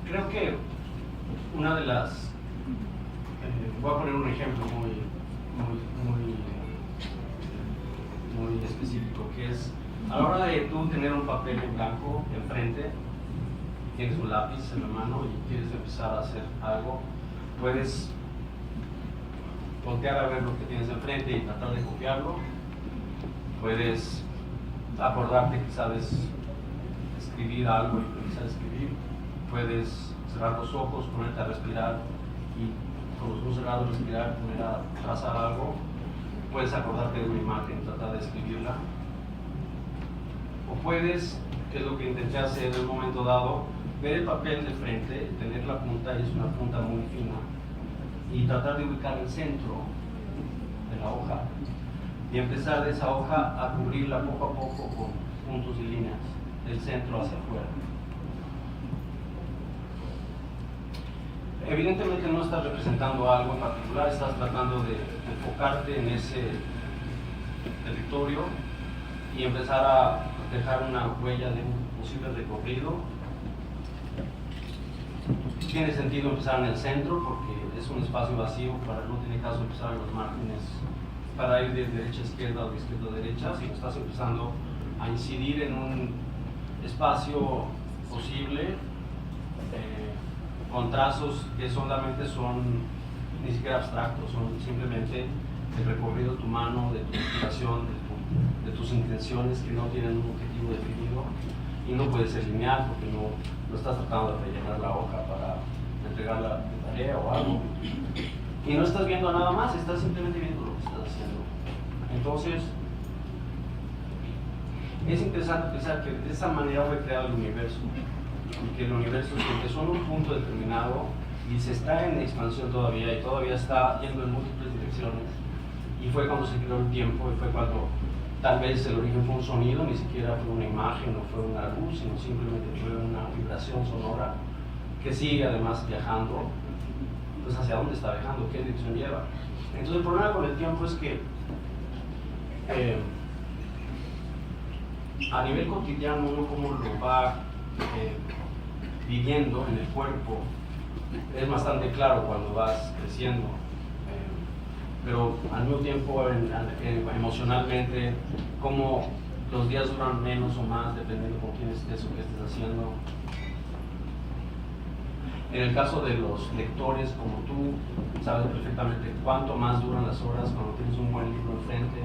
Creo que una de las, voy a poner un ejemplo muy específico, que es a la hora de tú tener un papel en blanco enfrente, tienes un lápiz en la mano y quieres empezar a hacer algo, puedes voltear a ver lo que tienes enfrente y tratar de copiarlo. Puedes acordarte que sabes escribir algo y empezar a escribir. Puedes cerrar los ojos, ponerte a respirar y con los ojos cerrados respirar, poner a trazar algo. Puedes acordarte de una imagen, tratar de escribirla. O puedes, que es lo que intenté hacer en un momento dado, ver el papel de frente, tener la punta, y es una punta muy fina, y tratar de ubicar el centro de la hoja y empezar de esa hoja a cubrirla poco a poco con puntos y líneas del centro hacia afuera. Evidentemente no estás representando algo en particular, estás tratando de enfocarte en ese territorio y empezar a dejar una huella de un posible recorrido. Tiene sentido empezar en el centro porque es un espacio vacío, no tiene caso empezar en los márgenes para ir de derecha a izquierda o de izquierda a derecha, sino estás empezando a incidir en un espacio posible con trazos que solamente son ni siquiera abstractos, son simplemente el recorrido de tu mano, de tu inspiración, de tus intenciones que no tienen un objetivo definido, y no puede ser lineal porque no estás tratando de rellenar la hoja para entregar la tarea o algo, y no estás viendo nada más, estás simplemente viendo lo que estás haciendo. Entonces es interesante pensar que de esa manera fue creado el universo, y que el universo se empezó en un punto determinado y se está en expansión todavía, y todavía está yendo en múltiples direcciones, y fue cuando se creó el tiempo, y fue cuando tal vez el origen fue un sonido, ni siquiera fue una imagen o fue una luz, sino simplemente fue una vibración sonora que sigue además viajando. Pues hacia dónde está viajando, qué dirección lleva. Entonces el problema con el tiempo es que a nivel cotidiano uno como lo va viviendo en el cuerpo es bastante claro cuando vas creciendo, pero al mismo tiempo emocionalmente, como los días duran menos o más dependiendo con quién estés o qué estés haciendo. En el caso de los lectores como tú, sabes perfectamente cuánto más duran las horas cuando tienes un buen libro enfrente,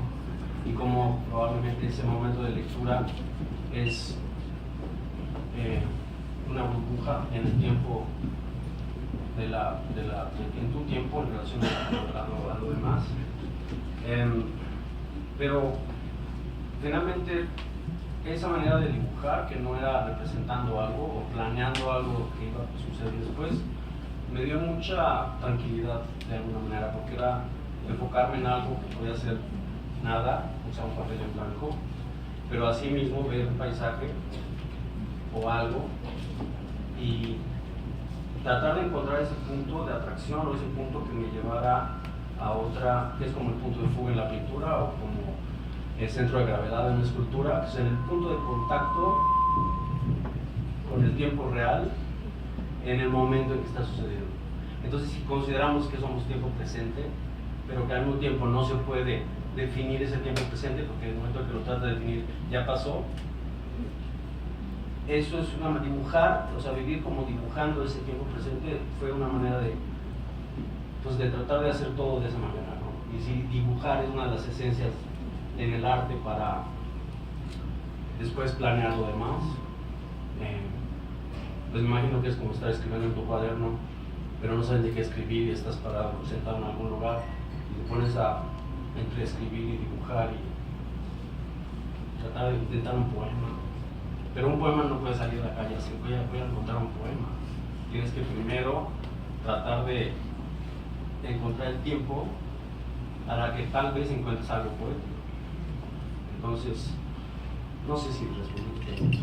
y cómo probablemente ese momento de lectura es una burbuja en el tiempo en tu tiempo en relación a lo demás. Pero finalmente esa manera de dibujar, que no era representando algo o planeando algo que iba a suceder después, me dio mucha tranquilidad de alguna manera, porque era enfocarme en algo que podía ser nada, usar un papel en blanco, pero así mismo ver un paisaje o algo y tratar de encontrar ese punto de atracción o ese punto que me llevara a otra, que es como el punto de fuga en la pintura o como el centro de gravedad en una escultura, que es en el punto de contacto con el tiempo real en el momento en que está sucediendo. Entonces, si consideramos que somos tiempo presente, pero que al mismo tiempo no se puede definir ese tiempo presente, porque en el momento en que lo trata de definir ya pasó, eso es dibujar, o sea, vivir como dibujando ese tiempo presente fue una manera de tratar de hacer todo de esa manera, ¿no? Y si dibujar es una de las esencias en el arte para después planear lo demás, pues me imagino que es como estar escribiendo en tu cuaderno, pero no sabes de qué escribir y estás parado, sentado en algún lugar y te pones a entre escribir y dibujar y tratar de intentar un poema. Pero un poema no puede salir a la calle así, voy a encontrar un poema. Tienes que primero tratar de encontrar el tiempo para que tal vez encuentres algo poético. Entonces, no sé si respondí.